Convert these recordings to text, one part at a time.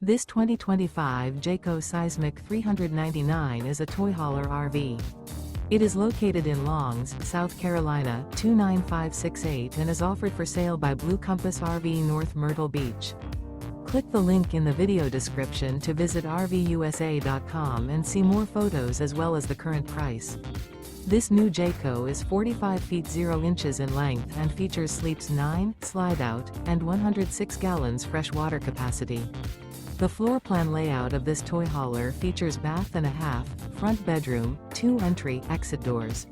This 2025 Jayco Seismic 399 is a toy hauler RV. It is located in Longs, South Carolina, 29568 and is offered for sale by Blue Compass RV North Myrtle Beach. Click the link in the video description to visit RVUSA.com and see more photos as well as the current price. This new Jayco is 45 feet 0 inches in length and features sleeps 9, Slideout, and 106 gallons fresh water capacity. The floor plan layout of this toy hauler features bath and a half, front bedroom, 2 entry/exit doors.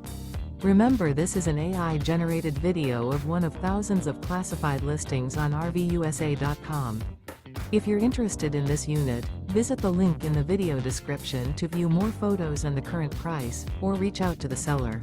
Remember, this is an AI-generated video of one of thousands of classified listings on RVUSA.com. If you're interested in this unit, visit the link in the video description to view more photos and the current price, or reach out to the seller.